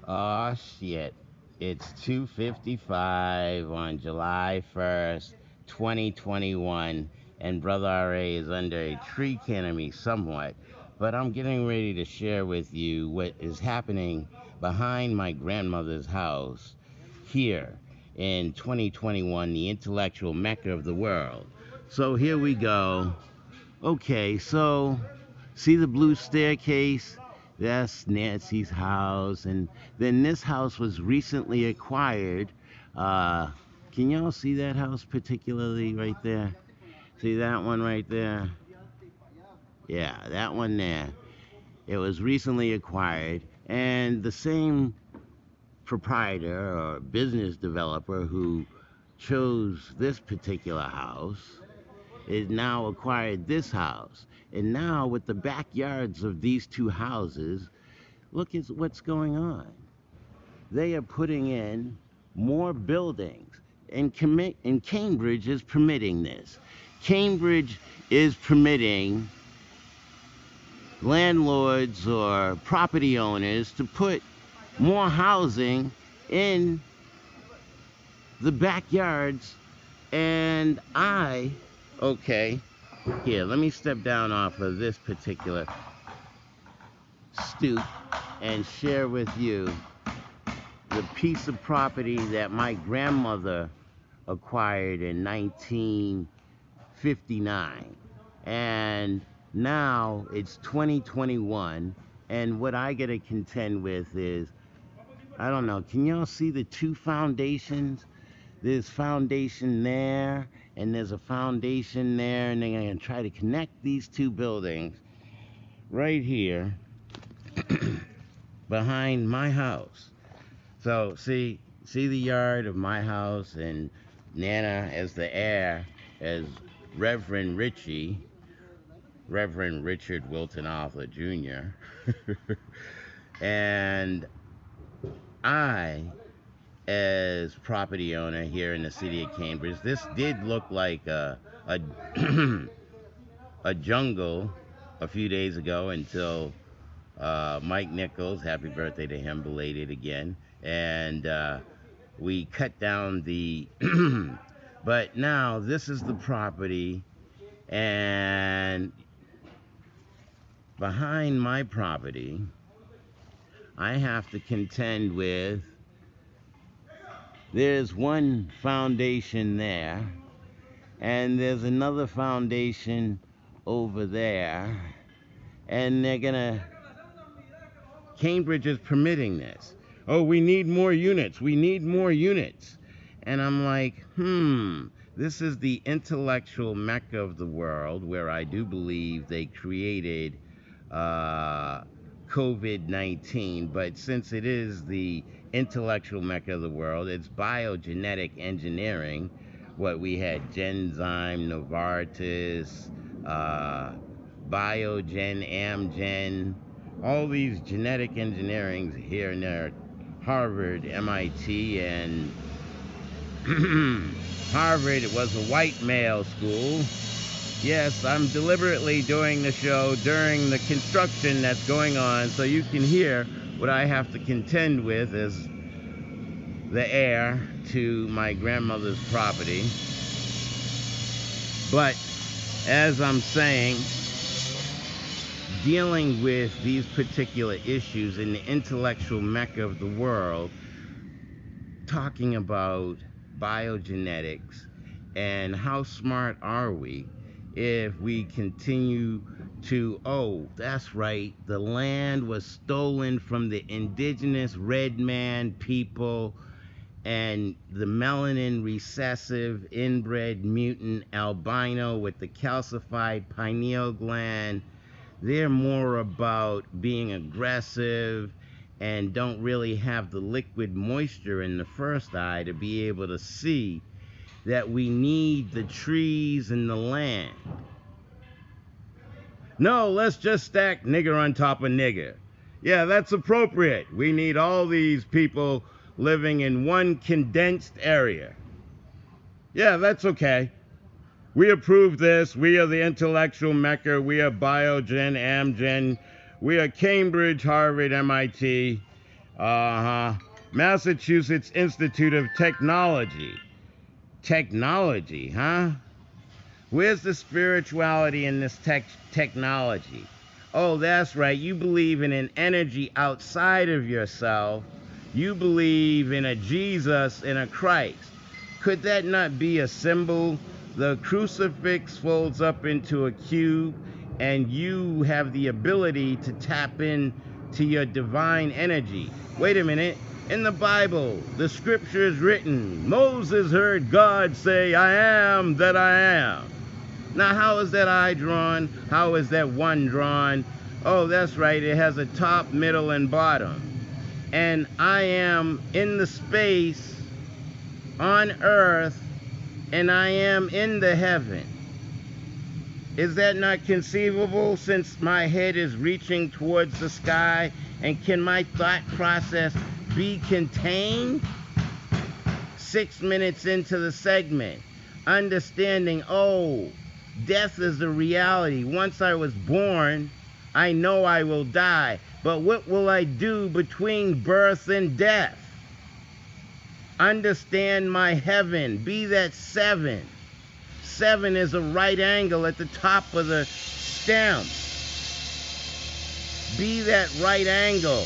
Oh shit. It's 2:55 on July 1st, 2021, and Brother RA is under a tree canopy somewhat, but I'm getting ready to share with you what is happening behind my grandmother's house here in 2021, the intellectual Mecca of the world. So here we go. Okay, so see the blue staircase? That's Nancy's house. And then this house was recently acquired. Uh, can y'all see that house particularly right there? See that one right there? Yeah, that one there. It was recently acquired. And the same proprietor or business developer who chose this particular house is now acquired this house. And now with the backyards of these two houses, look at what's going on. They are putting in more buildings, and Cambridge is permitting this. Cambridge is permitting landlords or property owners to put more housing in the backyards. And okay, here, let me step down off of this particular stoop and share with you the piece of property that my grandmother acquired in 1959. And now it's 2021, and what I got to contend with is, I don't know, can y'all see the two foundations? There's foundation there, and there's a foundation there, and they're going to try to connect these two buildings right here behind my house. So see the yard of my house, and Nana as the heir, as Reverend Richie, Reverend Richard Wilton Arthur Jr. And I, as property owner here in the city of Cambridge, this did look like a, a jungle a few days ago until Mike Nichols, happy birthday to him, belated again, and we cut down the but now this is the property, and behind my property I have to contend with, there's one foundation there, and there's another foundation over there, and they're gonna, Cambridge is permitting this. Oh, we need more units. We need more units. And I'm like, this is the intellectual Mecca of the world, where I do believe they created COVID-19. But since it is the intellectual Mecca of the world, it's biogenetic engineering. What we had, Genzyme, Novartis, Biogen, Amgen, all these genetic engineerings here and there, Harvard, MIT, and Harvard, it was a white male school. Yes, I'm deliberately doing the show during the construction that's going on, so you can hear what I have to contend with as the heir to my grandmother's property. But as I'm saying, dealing with these particular issues in the intellectual Mecca of the world, talking about biogenetics and how smart are we if we continue to, oh, that's right, the land was stolen from the indigenous red man people, and the melanin recessive inbred mutant albino with the calcified pineal gland, they're more about being aggressive and don't really have the liquid moisture in the first eye to be able to see that we need the trees and the land. No, let's just stack nigger on top of nigger. Yeah, that's appropriate. We need all these people living in one condensed area. Yeah, that's okay. We approve this. We are the intellectual Mecca. We are Biogen, Amgen. We are Cambridge, Harvard, MIT. Massachusetts Institute of Technology. Technology, huh? Where's the spirituality in this technology? Oh, that's right. You believe in an energy outside of yourself. You believe in a Jesus and a Christ. Could that not be a symbol? The crucifix folds up into a cube, and you have the ability to tap in to your divine energy. Wait a minute. In the Bible, the scripture is written, Moses heard God say, I am that I am. Now, how is that I drawn? How is that one drawn? Oh, that's right. It has a top, middle, and bottom. And I am in the space on earth, and I am in the heaven. Is that not conceivable, since my head is reaching towards the sky? And can my thought process be contained? 6 minutes into the segment, understanding, oh, death is a reality. Once I was born, I know I will die. But what will I do between birth and death? Understand my heaven. Be that 7. 7 is a right angle at the top of the stem. Be that right angle.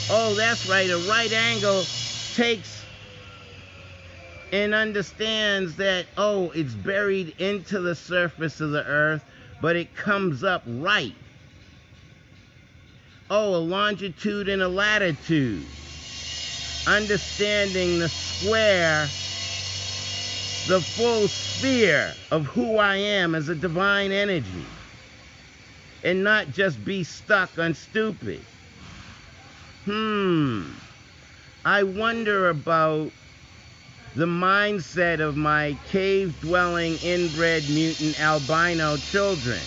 Oh, that's right. A right angle takes and understands that, oh, it's buried into the surface of the earth, but it comes up right. Oh, a longitude and a latitude. Understanding the square, the full sphere of who I am as a divine energy. And not just be stuck on stupid. I wonder about the mindset of my cave-dwelling, inbred, mutant, albino children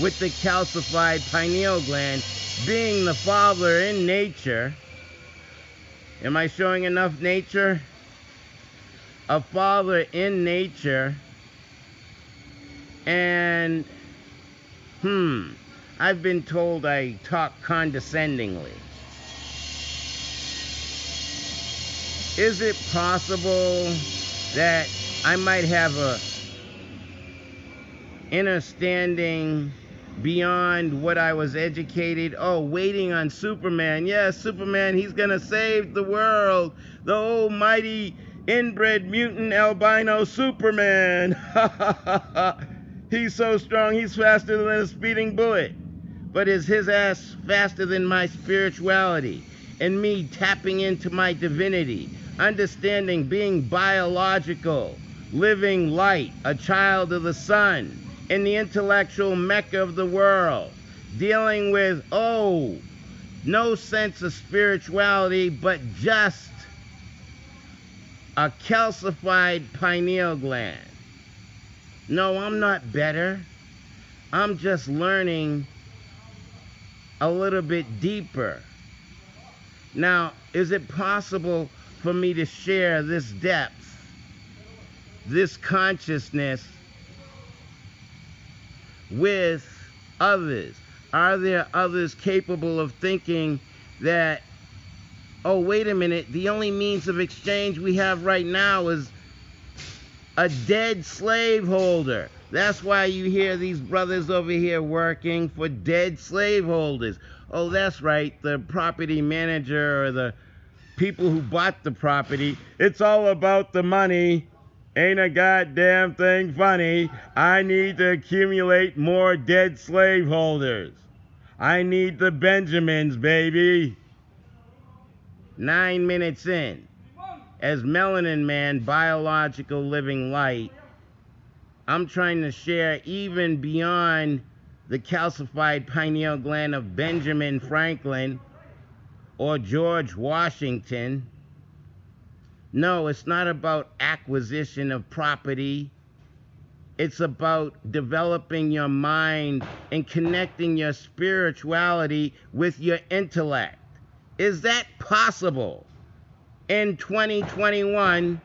with the calcified pineal gland, being the father in nature. Am I showing enough nature? A father in nature. And, I've been told I talk condescendingly. Is it possible that I might have a understanding beyond what I was educated? Oh, waiting on Superman. Yes, Superman, he's gonna save the world. The almighty inbred mutant albino Superman. He's so strong, he's faster than a speeding bullet. But is his ass faster than my spirituality and me tapping into my divinity, understanding being biological, living light, a child of the sun, in the intellectual Mecca of the world, dealing with, oh, no sense of spirituality, but just a calcified pineal gland. No, I'm not better. I'm just learning a little bit deeper. Now, is it possible for me to share this depth, this consciousness with others? Are there others capable of thinking that, oh, wait a minute, the only means of exchange we have right now is a dead slaveholder? That's why you hear these brothers over here working for dead slaveholders. Oh, that's right, the property manager or the people who bought the property. It's all about the money. Ain't a goddamn thing funny. I need to accumulate more dead slaveholders. I need the Benjamins, baby. 9 minutes in, as Melanin Man, biological living light, I'm trying to share even beyond the calcified pineal gland of Benjamin Franklin or George Washington. No, it's not about acquisition of property. It's about developing your mind and connecting your spirituality with your intellect. Is that possible in 2021,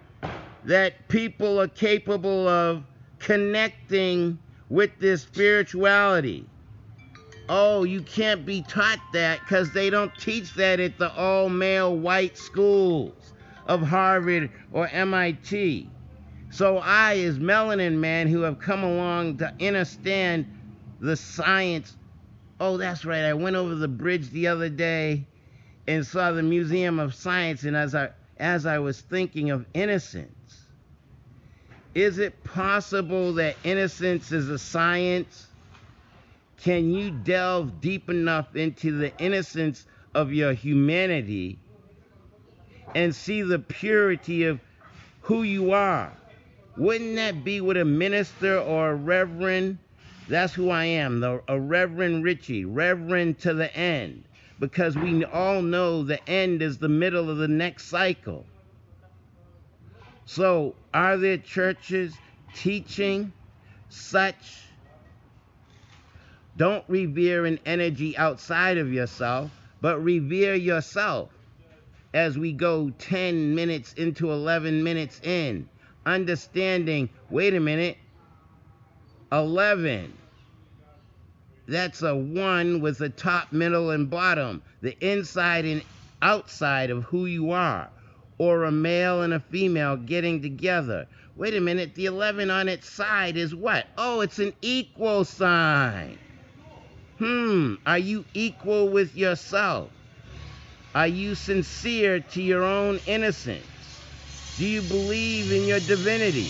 that people are capable of connecting with this spirituality? Oh, you can't be taught that because they don't teach that at the all-male white schools of Harvard or MIT. So I, as melanin man who have come along to understand the science. Oh, that's right. I went over the bridge the other day and saw the Museum of Science, and as I was thinking of innocence, is it possible that innocence is a science? Can you delve deep enough into the innocence of your humanity and see the purity of who you are? Wouldn't that be what a minister or a reverend? That's who I am, a Reverend Richie, reverend to the end, because we all know the end is the middle of the next cycle. So are there churches teaching such? Don't revere an energy outside of yourself, but revere yourself as we go 10 minutes into 11 minutes in, understanding, wait a minute, 11. That's a 1 with a top, middle, and bottom, the inside and outside of who you are, or a male and a female getting together. Wait a minute, the 11 on its side is what? Oh, it's an equal sign. Are you equal with yourself? Are you sincere to your own innocence? Do you believe in your divinity?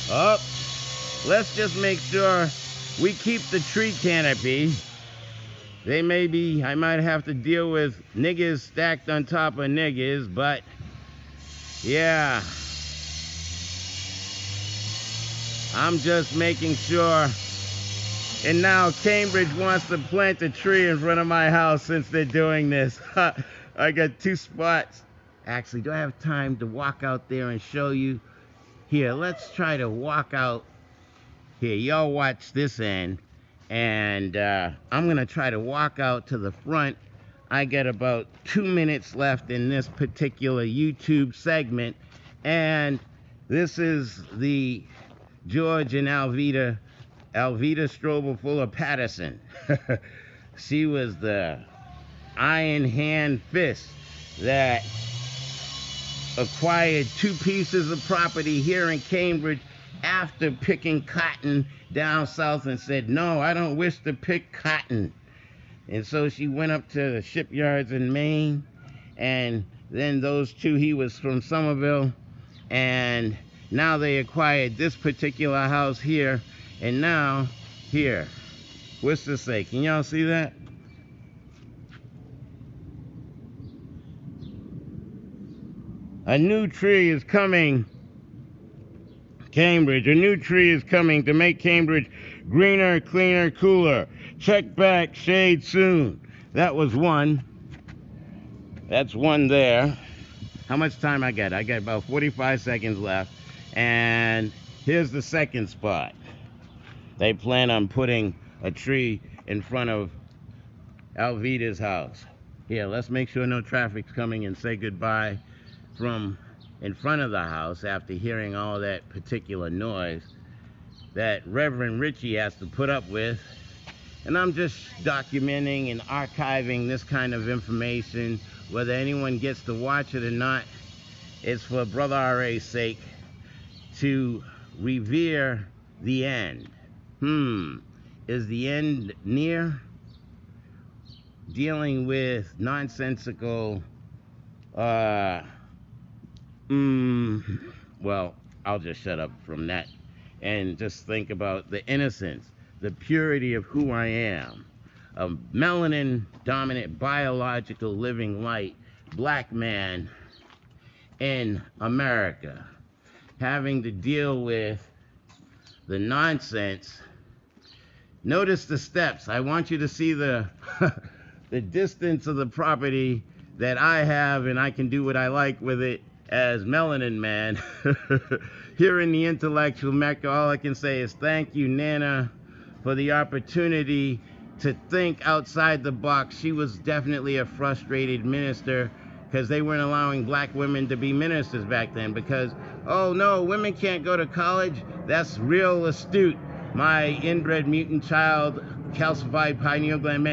Let's just make sure we keep the tree canopy. I might have to deal with niggahs stacked on top of niggahs, but yeah. I'm just making sure. And now Cambridge wants to plant a tree in front of my house since they're doing this. I got 2 spots. Actually, do I have time to walk out there and show you? Here, let's try to walk out. Here, y'all watch this end. And I'm going to try to walk out to the front. I got about 2 minutes left in this particular YouTube segment. And this is the George and Alveda Strobel Fuller Patterson. She was the iron hand fist that acquired 2 pieces of property here in Cambridge after picking cotton down south and said, no, I don't wish to pick cotton. And so she went up to the shipyards in Maine, and then those 2, he was from Somerville, and now they acquired this particular house here. And now, here, what's this say? Can y'all see that? A new tree is coming, Cambridge. A new tree is coming to make Cambridge greener, cleaner, cooler. Check back, shade soon. That was 1. That's 1 there. How much time I got? I got about 45 seconds left. And here's the second spot. They plan on putting a tree in front of Alveda's house. Here, let's make sure no traffic's coming and say goodbye from in front of the house after hearing all that particular noise that Reverend Richie has to put up with. And I'm just documenting and archiving this kind of information. Whether anyone gets to watch it or not, it's for Brother R.A.'s sake to revere the end. Is the end near? Dealing with nonsensical, well, I'll just shut up from that and just think about the innocence, the purity of who I am. A melanin-dominant, biological, living light, black man in America, having to deal with the nonsense. Notice the steps. I want you to see the the distance of the property that I have, and I can do what I like with it as melanin man. Here in the intellectual Mecca, all I can say is thank you, Nana, for the opportunity to think outside the box. She was definitely a frustrated minister because they weren't allowing black women to be ministers back then because, oh no, women can't go to college. That's real astute. My inbred mutant child calcified pineal gland mass.